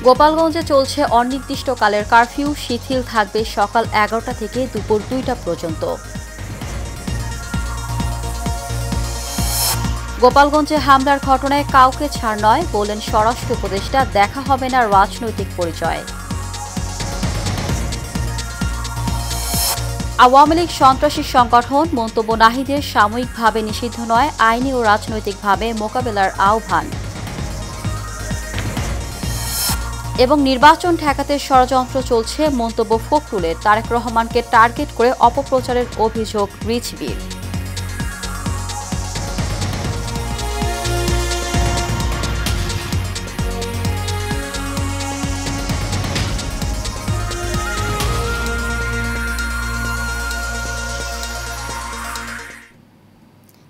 গোপালগঞ্জে চলছে অনির্দিষ্টকালের কারফিউ, শিথিল থাকবে সকাল 11টা থেকে দুপুর 2টা পর্যন্ত। গোপালগঞ্জে হামলার ঘটনায় কাউকে ছাড় নয়, বললেন স্বরাষ্ট্র উপদেষ্টা, দেখা হবে না রাজনৈতিক পরিচয়। আওয়ামী লীগ সন্ত্রাসী সংগঠন, মন্তব্য নাহিদের, সাময়িকভাবে নিষিদ্ধ নয়, আইনি ও রাজনৈতিকভাবে মোকাবেলার আহ্বান। এবং নির্বাচন ঠেকাতে ষড়যন্ত্র চলছে, মন্তব্য ফখরুলের, তারেক রহমানকে টার্গেট করে অপপ্রচারের অভিযোগ রিজভির।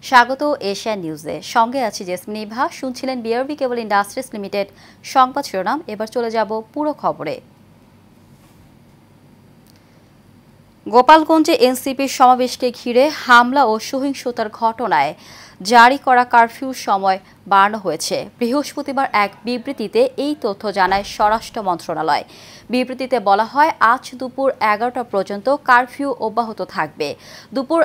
স্বাগত এশিয়ান নিউজে, সঙ্গে আছি জেসমিন ইভা। শুনছিলেন বিআরবি কেবল ইন্ডাস্ট্রিজ লিমিটেড সংবাদ শিরোনাম। এবার চলে যাব পুরো খবরে। গোপালগঞ্জে এনসিপির সমাবেশকে ঘিরে হামলা ও সহিংসতার ঘটনায় জারি করা কারফিউর সময় বাড়ানো হয়েছে। বৃহস্পতিবার এক বিবৃতিতে এই তথ্য জানায় স্বরাষ্ট্র মন্ত্রণালয়। বিবৃতিতে বলা হয়, আজ দুপুর 11টা পর্যন্ত কারফিউ অব্যাহত থাকবে। দুপুর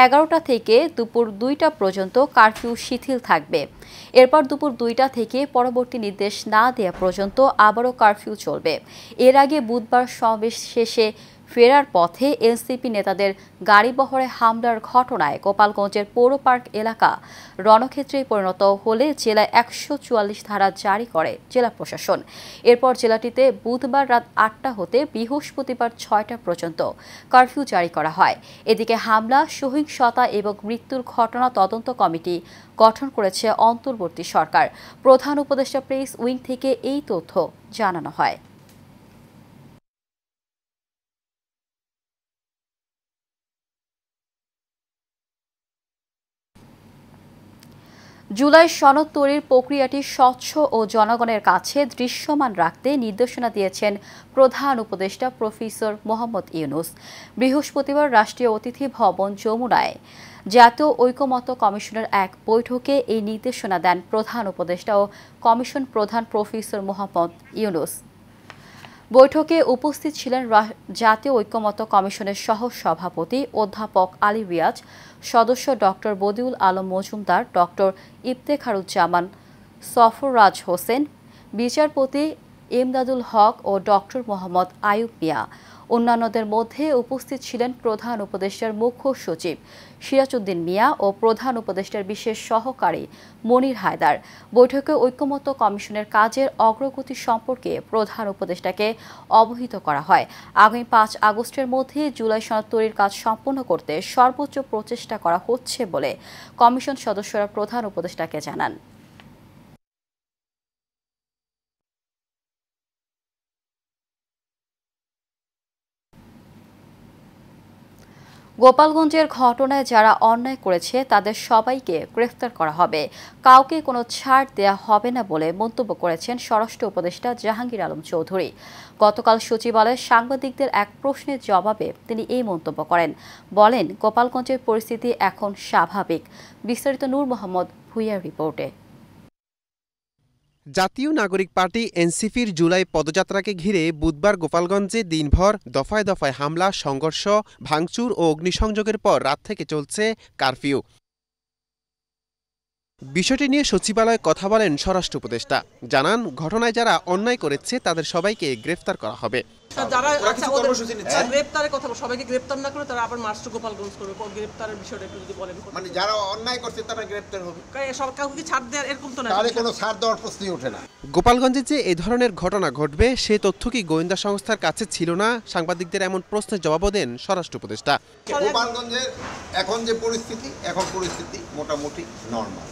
11টা থেকে দুপুর 2টা পর্যন্ত কারফিউ শিথিল থাকবে। এরপর দুপুর 2টা থেকে পরবর্তী নির্দেশ না দেওয়া পর্যন্ত আবারও কারফিউ চলবে। এর আগে বুধবার সমাবেশ শেষে ফেরার পথে এনসিপি নেতাদের গাড়িবহরে হামলার ঘটনায় গোপালগঞ্জের পৌর পার্ক এলাকা রণক্ষেত্রে পরিণত হলে জেলায় 144 ধারা জারি করে জেলা প্রশাসন। এরপর জেলাটিতে বুধবার রাত 8টা হতে বৃহস্পতিবার 6টা পর্যন্ত কারফিউ জারি করা হয়। এদিকে হামলা, সহিংসতা এবং মৃত্যুর ঘটনা তদন্ত কমিটি গঠন করেছে অন্তর্বর্তী সরকার। প্রধান উপদেষ্টা প্রেস উইং থেকে এই তথ্য জানানো হয়। জুলাই সনদ তৈরির প্রক্রিয়াটি স্বচ্ছ ও জনগণের কাছে দৃশ্যমান রাখতে নির্দেশনা দিয়েছেন প্রধান উপদেষ্টা প্রফেসর মোহাম্মদ ইউনূস। বৃহস্পতিবার রাষ্ট্রীয় অতিথি ভবন যমুনায় জাতীয় ঐকমত্য কমিশনের এক বৈঠকে এই নির্দেশনা দেন প্রধান উপদেষ্টা ও কমিশন প্রধান প্রফেসর মোহাম্মদ ইউনূস। বৈঠকে উপস্থিত ছিলেন জাতীয় ঐকমত্য কমিশনের সহ সভাপতি অধ্যাপক আলী রিয়াজ, সদস্য ডক্টর বদিউল আলম মজুমদার, ডক্টর ইফতেখারুজ্জামান, সফররাজ হোসেন, বিচারপতি ইমদাদুল হক ও ডক্টর মোহাম্মদ আয়ুব মিয়া। অন্যান্যদের মধ্যে উপস্থিত ছিলেন প্রধান উপদেষ্টার মুখ্য সচিব সিরাজউদ্দিন মিয়া ও প্রধান উপদেষ্টার বিশেষ সহকারী মনির হায়দার। বৈঠকে ঐকমত্য কমিশনের কাজের অগ্রগতি সম্পর্কে প্রধান উপদেষ্টাকে অবহিত করা হয়। আগামী 5 আগস্টের মধ্যে জুলাই সনদ তৈরির কাজ সম্পন্ন করতে সর্বোচ্চ প্রচেষ্টা করা হচ্ছে বলে কমিশন সদস্যরা প্রধান উপদেষ্টাকে জানান। গোপালগঞ্জের ঘটনায় যারা অন্যায় করেছে তাদের সবাইকে গ্রেফতার করা হবে, কাউকে কোনো ছাড় দেয়া হবে না বলে মন্তব্য করেছেন স্বরাষ্ট্র উপদেষ্টা জাহাঙ্গীর আলম চৌধুরী। গতকাল সচিবালয়ে সাংবাদিকদের এক প্রশ্নের জবাবে তিনি এই মন্তব্য করেন। বলেন, গোপালগঞ্জের পরিস্থিতি এখন স্বাভাবিক। বিস্তারিত নূর মোহাম্মদ ভুইয়ার রিপোর্টে। জাতীয় নাগরিক পার্টি এনসিপির জুলাই পদযাত্রাকে ঘিরে বুধবার গোপালগঞ্জে দিনভর দফায় দফায় হামলা, সংঘর্ষ, ভাঙচুর ও অগ্নিসংযোগের পর রাত থেকে চলছে কারফিউ। বিষয়টি নিয়ে সচিবালয়ে কথা বলেন স্বরাষ্ট্র উপদেষ্টা। জানান, ঘটনায় যারা অন্যায় করেছে তাদের সবাইকে গ্রেফতার করা হবে। যারা গ্রেফতারের কথা সবাইকে গ্রেফতার না করে তারা আবার মার্চ টু গোপালগঞ্জ করবে। গ্রেফতারের বিষয়টা একটু যদি বলেন। মানে যারা অন্যায় করছে তারা গ্রেফতার হবে, সব কাউকে ছাড় দেওয়ার এরকম তো না, তাহলে কোনো ছাড় দেওয়ার প্রশ্নই ওঠে না। গোপালগঞ্জে যে এই ধরনের ঘটনা ঘটবে সে তথ্য কি গোয়েন্দা সংস্থার কাছে ছিল না? সাংবাদিকদের এমন প্রশ্নের জবাবও দেন স্বরাষ্ট্র উপদেষ্টা। গোপালগঞ্জের এখন যে পরিস্থিতি, এখন পরিস্থিতি মোটামুটি নরমাল।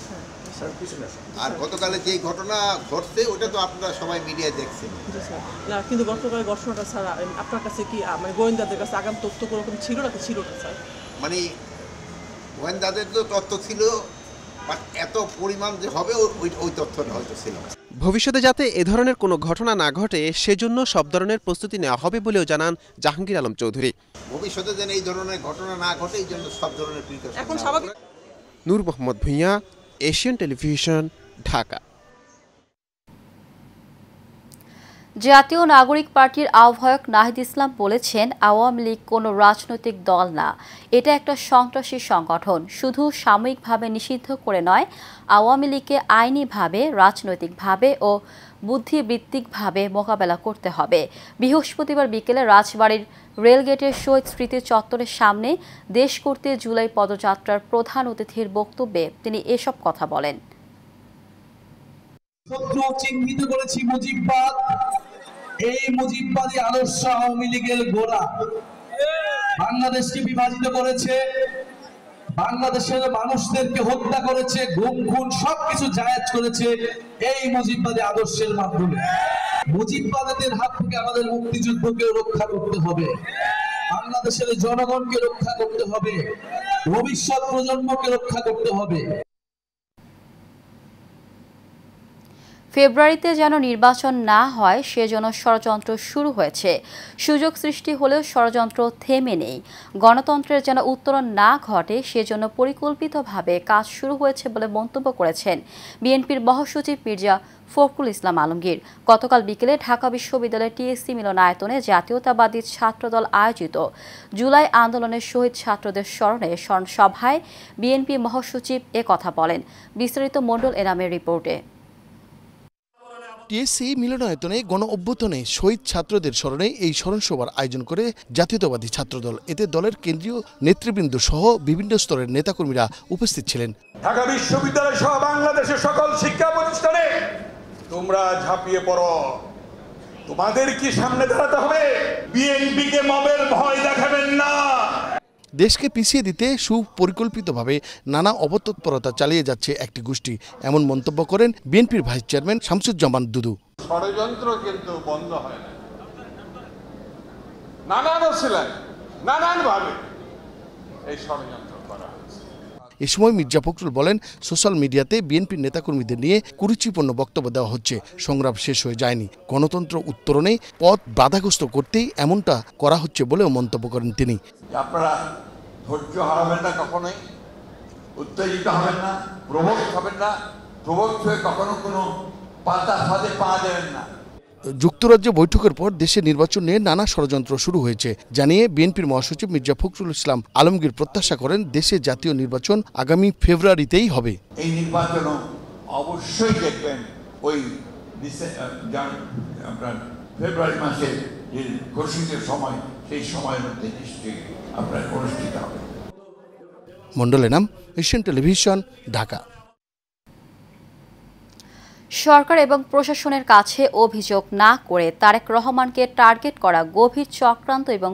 আর গতকালে যে ঘটনা ঘটছে ওটা তো আপনারা সবাই মিডিয়ায় দেখছেন। না, কিন্তু গতকালের ঘটনাটা স্যার আপনার কাছে কি মানে গোয়েন্দাদের কাছে আগাম তথ্য কোরকম ছিল নাকি ছিল না স্যার? মানে গোয়েন্দাদের তো তথ্য ছিল, বাট এত পরিমাণ যে হবে ওই তথ্যটা হয়তো ছিল। ভবিষ্যতে যাতে এ ধরনের কোনো ঘটনা না ঘটে সেজন্য সব ধরনের প্রস্তুতি নেওয়া হবে বলেও জানান জাহাঙ্গীর আলম চৌধুরী। ভবিষ্যতে যেন এই ধরনের ঘটনা না ঘটে এই জন্য সব ধরনের প্রিকশন এখন স্বাভাবিক। নূর মোহাম্মদ ভুইয়া, এশিয়ান টেলিভিশন, ঢাকা। জাতীয় নাগরিক পার্টির আহ্বায়ক নাহিদ ইসলাম বলেছেন, আওয়ামী লীগ কোনো রাজনৈতিক দল না, এটা একটা সন্ত্রাসী সংগঠন। শুধু সাময়িকভাবে নিষিদ্ধ করে নয়, আওয়ামী লীগকে আইনিভাবে, রাজনৈতিকভাবে ও বুদ্ধিবৃত্তিকভাবে মোকাবেলা করতে হবে। বৃহস্পতিবার বিকেলে রাজবাড়ীর রেলগেটের শহীদ স্মৃতি চত্বরের সামনে দেশ করতে জুলাই পদযাত্রার প্রধান অতিথির বক্তব্যে তিনি এসব কথা বলেন। চিহ্নিত করেছি মুজিববাদ, এই মুজিববাদী আদর্শ আওয়ামী লীগের গোড়া। বাংলাদেশকে বিভাজিত করেছে, বাংলাদেশের মানুষদেরকে হত্যা করেছে, গুম খুন সবকিছু জায়েজ করেছে এই মুজিববাদী আদর্শের মাধ্যমে। মুজিববাদীদের হাত থেকে আমাদের মুক্তিযুদ্ধকে রক্ষা করতে হবে, বাংলাদেশের জনগণকে রক্ষা করতে হবে, ভবিষ্যৎ প্রজন্মকে রক্ষা করতে হবে। ফেব্রুয়ারিতে যেন নির্বাচন না হয় সেজন্য ষড়যন্ত্র শুরু হয়েছে। সুযোগ সৃষ্টি হলেও ষড়যন্ত্র থেমে নেই। গণতন্ত্রের যেন উত্তরণ না ঘটে সেজন্য পরিকল্পিতভাবে কাজ শুরু হয়েছে বলে মন্তব্য করেছেন বিএনপির মহাসচিব মির্জা ফখরুল ইসলাম আলমগীর। গতকাল বিকেলে ঢাকা বিশ্ববিদ্যালয়ের টিএসসি মিলনায়তনে জাতীয়তাবাদী ছাত্রদল আয়োজিত জুলাই আন্দোলনের শহীদ ছাত্রদের স্মরণে সভায় বিএনপি মহাসচিব কথা বলেন। বিস্তারিত মণ্ডল এনামের রিপোর্টে। টিএসসি মিলনায়তনে গণ অভ্যুত্থানে শহীদ ছাত্রদের স্মরণে এই স্মরণসভার আয়োজন করে জাতীয়তাবাদী ছাত্রদল। এতে দলের কেন্দ্রীয় নেতৃবৃন্দ সহ বিভিন্ন স্তরের নেতাকর্মীরা উপস্থিত ছিলেন। ঢাকা বিশ্ববিদ্যালয় সহ বাংলাদেশের সকল শিক্ষা প্রতিষ্ঠানে তোমরা ঝাঁপিয়ে পড়ো, তোমাদের কি সামনে দাঁড়াতে হবে? বিএনপিকে মবের ভয় দেখাবেন না। দেশকে পিছিয়ে দিতে সুপরিকল্পিতভাবে নানা অপতৎপরতা চালিয়ে যাচ্ছে একটি গোষ্ঠী, এমন মন্তব্য করেন বিএনপির ভাইস চেয়ারম্যান শামসুজ্জামান দুদু। ষড়যন্ত্র কিন্তু বন্ধ হয় না, নানান ছিলেন নানানভাবে এই ষড়যন্ত্র করা হয়েছে। এ সময় মির্জা ফখরুল বলেন, সোশ্যাল মিডিয়াতে বিএনপির নেতাকর্মীদের নিয়ে কুরুচিপূর্ণ বক্তব্য দেওয়া হচ্ছে। সংগ্রাম শেষ হয়ে যায়নি, গণতন্ত্র উত্তরণে পথ বাধাগ্রস্ত করতেই এমনটা করা হচ্ছে বলেও মন্তব্য করেন তিনি। আপনারা ধৈর্য হারাবেন না, কখনোই উত্তেজিত হবেন না, প্রভোক্ত হবেন না, প্রভোক্ত হয়ে কখনো কোনো পাতা ফাঁদে পা দেবেন না। যুক্তরাজ্যে বৈঠকের পর দেশে নির্বাচন নিয়ে নানা ষড়যন্ত্র শুরু হয়েছে জানিয়ে বিএনপির মহাসচিব মির্জা ফখরুল ইসলাম আলমগীর প্রত্যাশা করেন, দেশে জাতীয় নির্বাচন আগামী ফেব্রুয়ারিতেই হবে। এই নির্বাচন অবশ্যই দেখবেন ওই আপনার ফেব্রুয়ারি মাসে যে ঘোষিত সময়, সেই সময়ের মধ্যে নিশ্চয়ই আপনার অনুষ্ঠিত হবে। মণ্ডলের নাম, এশিয়ান টেলিভিশন, ঢাকা। সরকার এবং প্রশাসনের কাছে অভিযোগ না করে তারেক রহমানকে টার্গেট করা গভীর চক্রান্ত এবং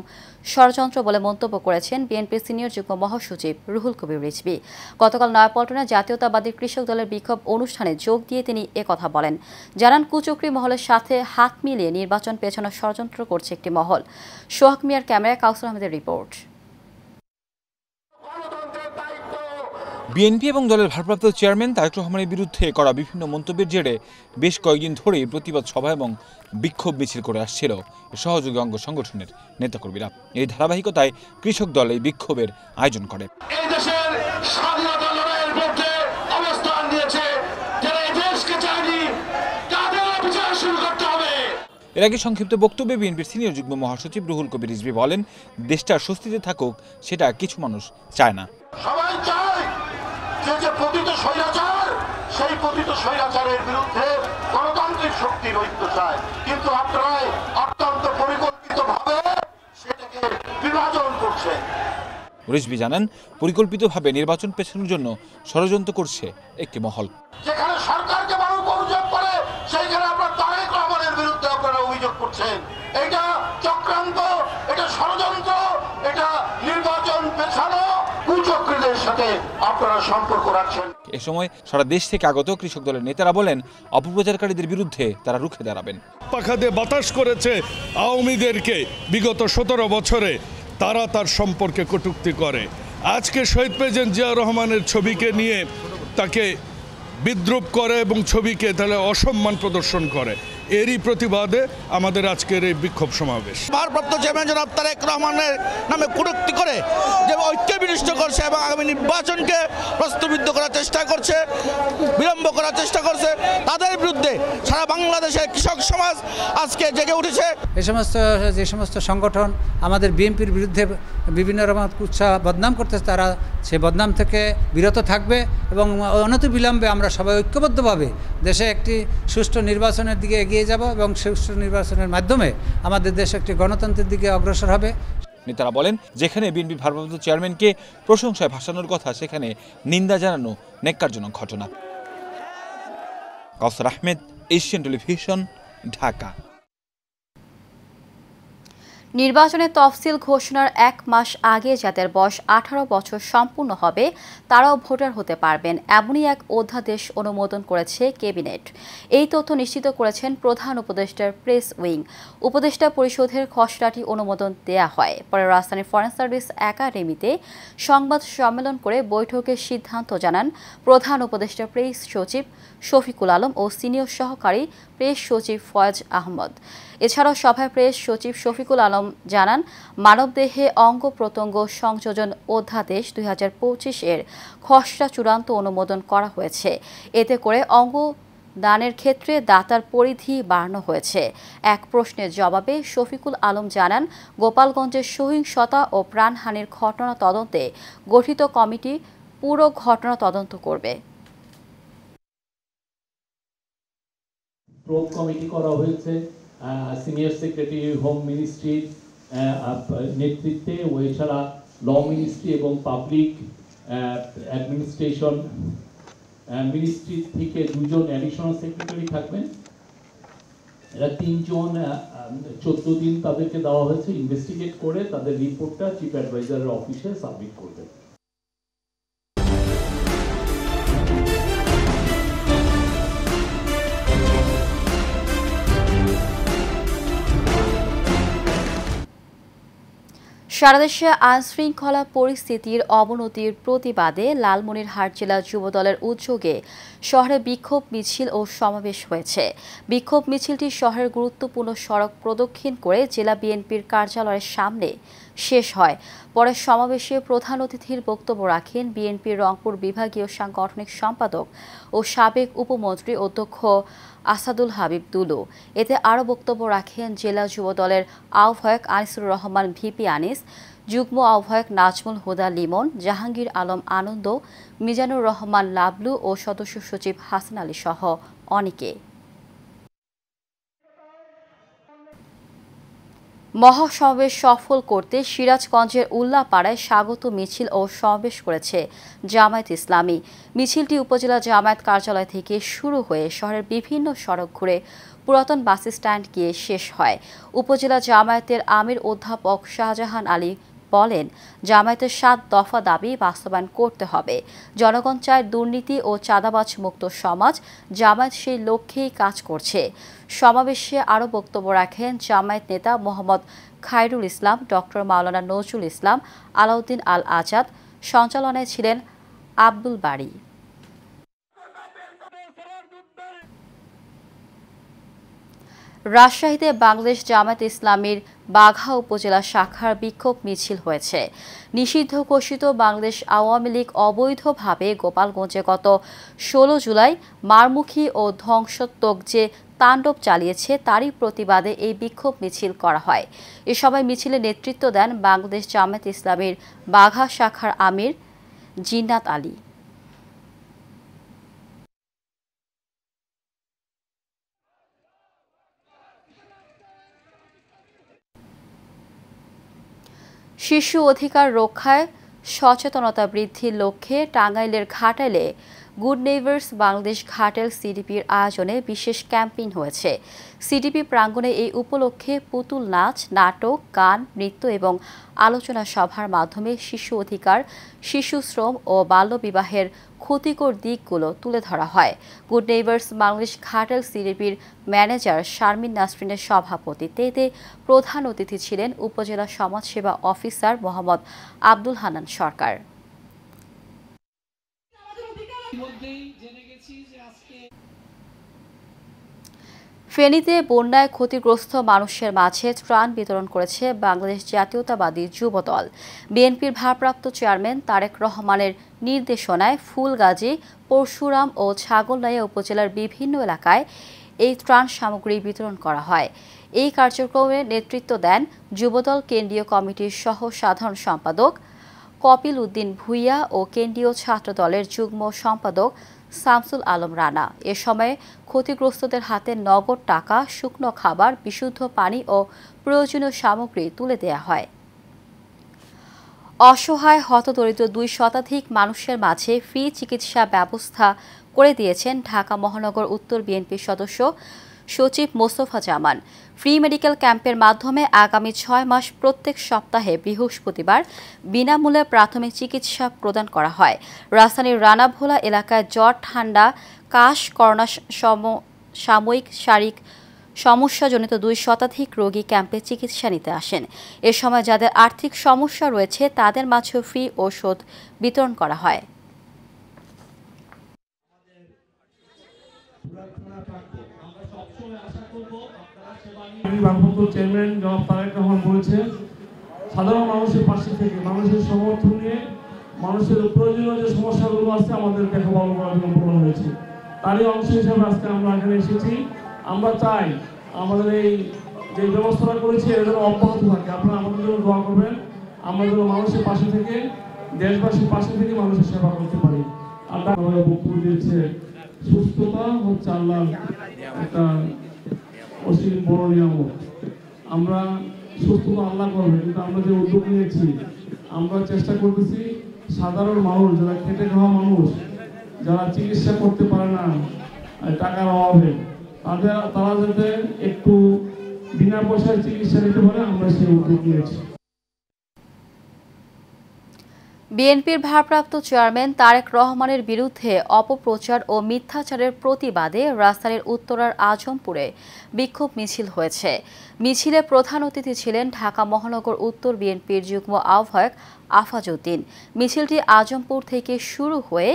ষড়যন্ত্র বলে মন্তব্য করেছেন বিএনপির সিনিয়র যুগ্ম মহাসচিব রুহুল কবির রিজভী। গতকাল নয়াপল্টনে জাতীয়তাবাদী কৃষক দলের বিক্ষোভ অনুষ্ঠানে যোগ দিয়ে তিনি একথা বলেন। জানান, কুচক্রী মহলের সাথে হাত মিলিয়ে নির্বাচন পেছানোর ষড়যন্ত্র করছে একটি মহল। সোহাগ মিয়ার ক্যামেরায় কাউসার আহমেদের রিপোর্ট। বিএনপি এবং দলের ভারপ্রাপ্ত চেয়ারম্যান তারেক রহমানের বিরুদ্ধে করা বিভিন্ন মন্তব্যের জেরে বেশ কয়েকদিন ধরেই প্রতিবাদ সভা এবং বিক্ষোভ মিছিল করে আসছিল সহযোগী অঙ্গ সংগঠনের নেতাকর্মীরা। এই ধারাবাহিকতায় কৃষক দল এই বিক্ষোভের আয়োজন করে। এর আগে সংক্ষিপ্ত বক্তব্যে বিএনপির সিনিয়র যুগ্ম মহাসচিব রুহুল কবির রিজভী বলেন, দেশটা স্বস্তিতে থাকুক সেটা কিছু মানুষ চায় না। সবাই চায় যে পতিত স্বৈরাচার, সেই পতিত স্বৈরাচারের বিরুদ্ধে গণতান্ত্রিক শক্তির ঐক্য চায়, কিন্তু আপনারা অত্যন্ত পরিকল্পিতভাবে সেটাকে বিভাজন করছে। রিজভী জানান, পরিকল্পিতভাবে নির্বাচন পেছানোর জন্য ষড়যন্ত্র করছে একটি মহল। যেখানে সরকারকে মানুষ অভিযোগ করে, সেইখানে আপনার তারেক রহমানের বিরুদ্ধে আপনারা অভিযোগ করছেন। এটা চক্রান্ত, এটা ষড়যন্ত্র, এটা নির্বাচন পেছানো, কুচক্রীদের সাথে আপনারা সম্পর্ক রাখছেন। এ সময় সারা দেশ থেকে আগত কৃষক দলের নেতারা বলেন, অপপ্রচারকারীদের বিরুদ্ধে তারা রুখে দাঁড়াবেন। পাখা দিয়ে বাতাস করেছে আওয়ামীদেরকে বিগত 17 বছরে, তারা তার সম্পর্কে কটূক্তি করে। আজকে শহীদ প্রেসিডেন্ট জিয়া রহমানের ছবিকে নিয়ে তাকে বিদ্রুপ করে এবং ছবিকে তাহলে অসম্মান প্রদর্শন করে। এরই প্রতিবাদে আমাদের আজকের এই বিক্ষোভ সমাবেশ। ভারপ্রাপ্ত চেয়ারম্যান জনাব তারেক রহমানের নামে কটূক্তি করে যে ঐক্য বিনষ্ট করছে এবং আগামী নির্বাচনকে প্রশ্নবিদ্ধ করার চেষ্টা করছে। বিলম্ব করার চেষ্টা করছে, তাদের বিরুদ্ধে সারা বাংলাদেশের কৃষক সমাজ আজকে জেগে উঠেছে। যে সমস্ত সংগঠন আমাদের বিএনপির বিরুদ্ধে বিভিন্ন রকম কুৎসা বদনাম করতেছে, তারা সে বদনাম থেকে বিরত থাকবে এবং অনতিবিলম্বে আমরা সবাই ঐক্যবদ্ধভাবে দেশে একটি সুষ্ঠু নির্বাচনের দিকে এগিয়ে যাব এবং সুষ্ঠু নির্বাচনের মাধ্যমে আমাদের দেশ একটি গণতন্ত্রের দিকে অগ্রসর হবে। নেতারা বলেন, যেখানে বিএনপি ভারপ্রাপ্ত চেয়ারম্যানকে প্রশংসায় ভাসানোর কথা, সেখানে নিন্দা জানানো ন্যাক্কারজনক ঘটনা। কাউসার আহমেদ, এশিয়ান টেলিভিশন, ঢাকা। নির্বাচনের তফসিল ঘোষণার 1 মাস আগে যাদের বয়স 18 বছর সম্পূর্ণ হবে তারাও ভোটার হতে পারবেন, এমনই এক অধ্যাদেশ অনুমোদন করেছে ক্যাবিনেট। এই তথ্য নিশ্চিত করেছেন প্রধান উপদেষ্টার প্রেস উইং। উপদেষ্টা পরিষদের খসড়াটি অনুমোদন দেয়া হয়। পরে রাজধানীর ফরেন সার্ভিস একাডেমিতে সংবাদ সম্মেলন করে বৈঠকের সিদ্ধান্ত জানান প্রধান উপদেষ্টার প্রেস সচিব শফিকুল আলম ও সিনিয়র সহকারী প্রেস সচিব ফয়েজ আহমদ। এছাড়াও সভায় প্রেস সচিব শফিকুল আলম জানান, মানবদেহে অঙ্গ প্রত্যঙ্গ সংযোজন অধ্যাদেশ 2025 এর খসড়া চূড়ান্ত অনুমোদন করা হয়েছে। এতে করে অঙ্গ দানের ক্ষেত্রে দাতার পরিধি বাড়ানো হয়েছে। এক প্রশ্নের জবাবে শফিকুল আলম জানান, গোপালগঞ্জের সহিংসতা ও প্রাণহানির ঘটনা তদন্তে গঠিত কমিটি পুরো ঘটনা তদন্ত করবে। প্রোব কমিটি করা হয়েছে সিনিয়র সেক্রেটারি হোম মিনিস্ট্রির নেতৃত্বে, ও এছাড়া ল মিনিস্ট্রি এবং পাবলিক অ্যাডমিনিস্ট্রেশন মিনিস্ট্রি থেকে 2 জন অ্যাডিশনাল সেক্রেটারি থাকবেন। এরা 3 জন 14 দিন তাদেরকে দেওয়া হয়েছে ইনভেস্টিগেট করে তাদের রিপোর্টটা চিফ অ্যাডভাইজারের অফিসে সাবমিট করবেন। সারা দেশে আইনশৃঙ্খলা পরিস্থিতির অবনতির প্রতিবাদে লালমনিরহাট জেলা যুবদলের উদ্যোগে শহরে বিক্ষোভ মিছিল ও সমাবেশ হয়েছে। বিক্ষোভ মিছিলটি শহরের গুরুত্বপূর্ণ সড়ক প্রদক্ষিণ করে জেলা বিএনপির কার্যালয়ের সামনে শেষ হয়। পরে সমাবেশে প্রধান অতিথির বক্তব্য রাখেন বিএনপির রংপুর বিভাগীয় সাংগঠনিক সম্পাদক ও সাবেক উপমন্ত্রী অধ্যক্ষ আসাদুল হাবিব দুলু। এতে আরও বক্তব্য রাখেন জেলা যুবদলের আহ্বায়ক আনিসুর রহমান ভিপি আনিস, যুগ্ম আহ্বায়ক নাজমুল হুদা লিমন, জাহাঙ্গীর আলম আনন্দ, মিজানুর রহমান লাবলু ও সদস্য সচিব হাসান আলী সহ অনেকে। মহাসমাবেশ সফল করতে সিরাজগঞ্জের উল্লাপাড়ায় স্বাগত মিছিল ও সমাবেশ করেছে জামায়াত ইসলামী। মিছিলটি উপজেলা জামায়াত কার্যালয় থেকে শুরু হয়ে শহরের বিভিন্ন সড়ক ঘুরে পুরাতন বাস স্ট্যান্ড গিয়ে শেষ হয়। উপজেলা জামায়াতের আমির অধ্যাপক শাহজাহান আলী বলেন, জামায়াতের 7 দফা দাবি বাস্তবায়ন করতে হবে। জনগণ চায় দুর্নীতি ও চাঁদাবাজ মুক্ত সমাজ, জামায়াত সেই লক্ষ্যেই কাজ করছে। সমাবেশে আরও বক্তব্য রাখেন জামায়াত নেতা মোহাম্মদ খায়রুল ইসলাম, ডক্টর মাওলানা নজরুল ইসলাম, আলাউদ্দিন আল আজাদ। সঞ্চালনায় ছিলেন আব্দুল বারী। রাজশাহীতে বাংলাদেশ জামায়াত ইসলামীর বাঘা উপজেলা শাখার বিক্ষোভ মিছিল হয়েছে। নিষিদ্ধ ঘোষিত বাংলাদেশ আওয়ামী লীগ অবৈধভাবে গোপালগঞ্জে গত 16 জুলাই মারমুখী ও ধ্বংসাত্মক যে তাণ্ডব চালিয়েছে তারই প্রতিবাদে এই বিক্ষোভ মিছিল করা হয়। এ সময় মিছিলে নেতৃত্ব দেন বাংলাদেশ জামায়াত ইসলামীর বাঘা শাখার আমির জিন্নাত আলী। শিশু অধিকার রক্ষায় সচেতনতা বৃদ্ধির লক্ষ্যে টাঙ্গাইলের ঘাটাইলে গুড নেইবার্স বাংলাদেশ ঘাটাইল সিডিপির আয়োজনে বিশেষ ক্যাম্পেইন হয়েছে। সিডিপি প্রাঙ্গণে এই উপলক্ষে পুতুল নাচ, নাটক, গান, নৃত্য এবং আলোচনা সভার মাধ্যমে শিশু অধিকার, শিশু শ্রম ও বাল্যবিবাহের ক্ষতিকর দিকগুলো তুলে ধরা হয়। গুড নেইবার্স বাংলাদেশ ঘাটাইল সিডিপির ম্যানেজার শারমিন নাসরিনের সভাপতিত্বে এতে প্রধান অতিথি ছিলেন উপজেলা সমাজসেবা অফিসার মোহাম্মদ আব্দুল হান্নান সরকার। ফেনীতে বন্যায় ক্ষতিগ্রস্ত মানুষের মাঝে ত্রাণ বিতরণ করেছে বাংলাদেশ জাতীয়তাবাদী যুবদল। বিএনপির ভারপ্রাপ্ত চেয়ারম্যান তারেক রহমানের নির্দেশনায় ফুলগাজী, পরশুরাম ও ছাগলনাইয়া উপজেলার বিভিন্ন এলাকায় এই ত্রাণ সামগ্রী বিতরণ করা হয়। এই কার্যক্রমে নেতৃত্ব দেন যুবদল কেন্দ্রীয় কমিটির সহ সাধারণ সম্পাদক কপিল উদ্দিন ভূঁইয়া ও কেন্দ্রীয় ছাত্রদলের যুগ্ম সম্পাদক শামসুল আলম রানা। এ সময় ক্ষতিগ্রস্তদের হাতে নগদ টাকা, শুকনো খাবার, বিশুদ্ধ পানি ও প্রয়োজনীয় সামগ্রী তুলে দেওয়া হয়। অসহায় হতদরিদ্র 2 শতাধিক মানুষের মাঝে ফ্রি চিকিৎসা ব্যবস্থা করে দিয়েছেন ঢাকা মহানগর উত্তর বিএনপির সদস্য সচিব মোস্তফা জামান। ফ্রি মেডিকেল ক্যাম্পের মাধ্যমে আগামী 6 মাস প্রত্যেক সপ্তাহে বৃহস্পতিবার বিনামূল্যে প্রাথমিক চিকিৎসা প্রদান করা হয়। রাজধানীর রানাভোলা এলাকায় জ্বর, ঠান্ডা, কাশ, করোনা সাময়িক শারীরিক সমস্যাজনিত 2 শতাধিক রোগী ক্যাম্পে চিকিৎসা নিতে আসেন। এ সময় যাদের আর্থিক সমস্যা রয়েছে তাদের মাঝেও ফ্রি ওষুধ বিতরণ করা হয়। ভারপ্রাপ্ত চেয়ারম্যান জনাব তারেক রহমান বলেছেন, সাধারণ মানুষের পাশে থেকে মানুষের সমর্থন নিয়ে মানুষের প্রয়োজনীয় যে সমস্যাগুলো আছে আমাদের দেখাভালো করার জন্য পূরণ হয়েছে। তারই অংশ হিসাবে আজকে আমরা এখানে এসেছি। আমরা চাই আমাদের এই যে ব্যবস্থাটা করেছি এর জন্য অব্যাহত থাকে। আপনারা আমাদের জন্য দোয়া করবেন, আমরা যেন মানুষের পাশে থেকে, দেশবাসীর পাশে থেকে মানুষের সেবা করতে পারি। আল্লাহ বক্তব্য দিয়েছে, সুস্থতা হচ্ছে আল্লাহর একটা অসীম বড় নিয়ামত। আমরা সুস্থতা আল্লাহ করবে, কিন্তু আমরা যে উদ্যোগ নিয়েছি, আমরা চেষ্টা করতেছি সাধারণ মানুষ, যারা খেটে খাওয়া মানুষ, যারা চিকিৎসা করতে পারে না টাকার অভাবে, তারা যাতে একটু বিনা পয়সায় চিকিৎসা নিতে পারে, আমরা সেই উদ্যোগ নিয়েছি। বিএনপির ভারপ্রাপ্ত চেয়ারম্যান তারেক রহমানের বিরুদ্ধে অপপ্রচার ও মিথ্যাচারের প্রতিবাদে রাজধানীর উত্তরার আজমপুরে বিক্ষোভ মিছিল হয়েছে। মিছিলে প্রধান অতিথি ছিলেন ঢাকা মহানগর উত্তর বিএনপির যুগ্ম আহ্বায়ক আফাজ উদ্দিন। মিছিলটি আজমপুর থেকে শুরু হয়ে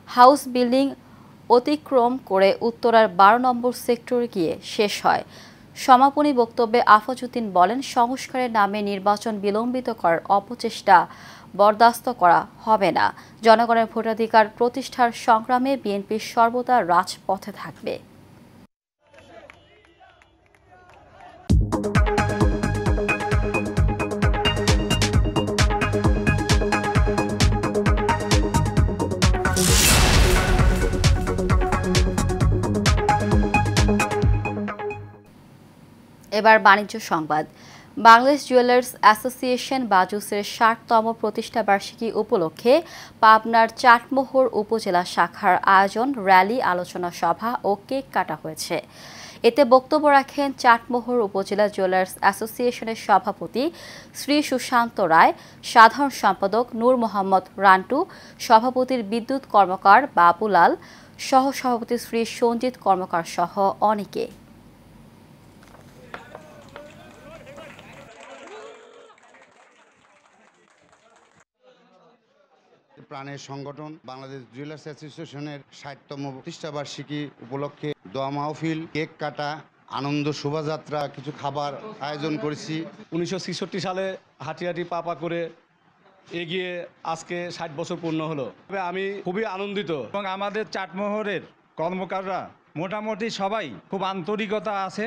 হাউস বিল্ডিং অতিক্রম করে উত্তরার 12 নম্বর সেক্টরে গিয়ে শেষ হয়। সমাপনী বক্তব্যে আফাজ উদ্দিন বলেন, সংস্কারের নামে নির্বাচন বিলম্বিত করার অপচেষ্টা বরদাস্ত করা হবে না। জনগণের ভোটাধিকার প্রতিষ্ঠার সংগ্রামে বিএনপি সর্বদা রাজপথে থাকবে। এবার বাণিজ্য সংবাদ। বাংলাদেশ জুয়েলার্স অ্যাসোসিয়েশন বাজুসের 60তম প্রতিষ্ঠাবার্ষিকী উপলক্ষে পাবনার চাটমোহর উপজেলা শাখার আয়োজন র্যালি, আলোচনা সভা ও কেক কাটা হয়েছে। এতে বক্তব্য রাখেন চাটমোহর উপজেলা জুয়েলার্স অ্যাসোসিয়েশনের সভাপতি শ্রী সুশান্ত রায়, সাধারণ সম্পাদক নূর মোহাম্মদ রান্টু, সভাপতির বিদ্যুৎ কর্মকার বাবুলাল, সহ সভাপতি শ্রী সঞ্জিত কর্মকার সহ অনেকে। প্রাণের সংগঠন বাংলাদেশ জুয়েলার্স অ্যাসোসিয়েশনের 60তম প্রতিষ্ঠাবার্ষিকী উপলক্ষে দোয়া মাহফিল, কেক কাটা, আনন্দ শোভাযাত্রা, কিছু খাবার আয়োজন করেছি। 1966 সালে হাঁটি হাঁটি পা করে এগিয়ে আজকে 60 বছর পূর্ণ হলো। আমি খুবই আনন্দিত এবং আমাদের চাটমোহরের কর্মকাররা মোটামুটি সবাই খুব আন্তরিকতা আছে।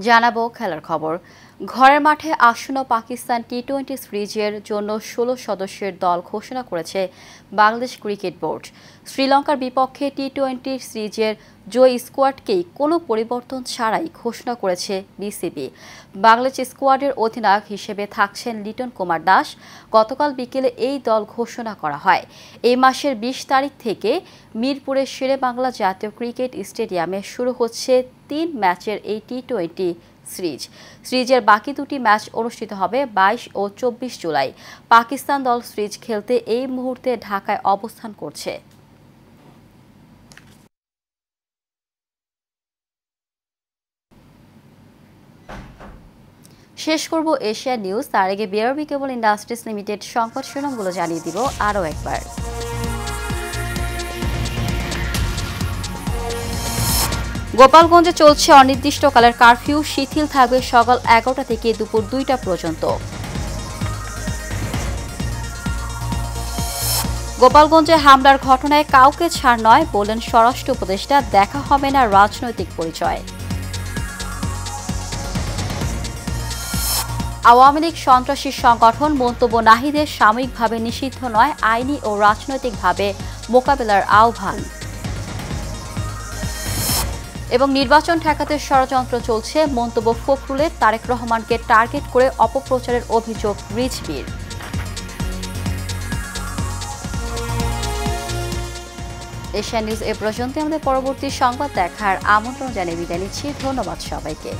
জানাবো খেলার খবর। ঘরের মাঠে আসন্ন পাকিস্তান টি-20 সিরিজের জন্য 16 সদস্যের দল ঘোষণা করেছে বাংলাদেশ ক্রিকেট বোর্ড। শ্রীলঙ্কার বিপক্ষে টি-20 সিরিজের জয়ী স্কোয়াডকেই কোনো পরিবর্তন ছাড়াই ঘোষণা করেছে বিসিবি। বাংলাদেশ স্কোয়াডের অধিনায়ক হিসেবে থাকছেন লিটন কুমার দাস। গতকাল বিকেলে এই দল ঘোষণা করা হয়। এই মাসের 20 তারিখ থেকে মিরপুরের শেরেবাংলা জাতীয় ক্রিকেট স্টেডিয়ামে শুরু হচ্ছে 3 ম্যাচের এই টি-20 সিরিজের বাকি 2টি ম্যাচ অনুষ্ঠিত হবে 22 ও 24 জুলাই। পাকিস্তান দল সিরিজ খেলতে এই মুহূর্তে ঢাকায় অবস্থান করছে। শেষ করব এশিয়া নিউজ। তার আগে বিআরবি কেবল ইন্ডাস্ট্রিজ লিমিটেড সংবাদ শিরোনামগুলো জানিয়ে দিব আরও একবার। গোপালগঞ্জে চলছে অনির্দিষ্টকালের কারফিউ, শিথিল থাকবে সকাল 11টা থেকে দুপুর 2টা পর্যন্ত। গোপালগঞ্জে হামলার ঘটনায় কাউকে ছাড় নয় বললেন স্বরাষ্ট্র উপদেষ্টা, দেখা হবে না রাজনৈতিক পরিচয়। আওয়ামী লীগ সন্ত্রাসী সংগঠন, মন্তব্য নাহিদের সাময়িকভাবে নিষিদ্ধ নয়, আইনি ও রাজনৈতিকভাবে মোকাবেলার আহ্বান। এবং নির্বাচন ঠেকাতে ষড়যন্ত্র চলছে, মন্তব্য ফখরুলের, তারেক রহমানকে টার্গেট করে অপপ্রচারের অভিযোগ রিজভির। এশিয়া নিউজ এ পর্যন্ত। আমাদের পরবর্তী সংবাদ দেখার আমন্ত্রণ জানিয়ে বিদায় নিচ্ছি। ধন্যবাদ সবাইকে।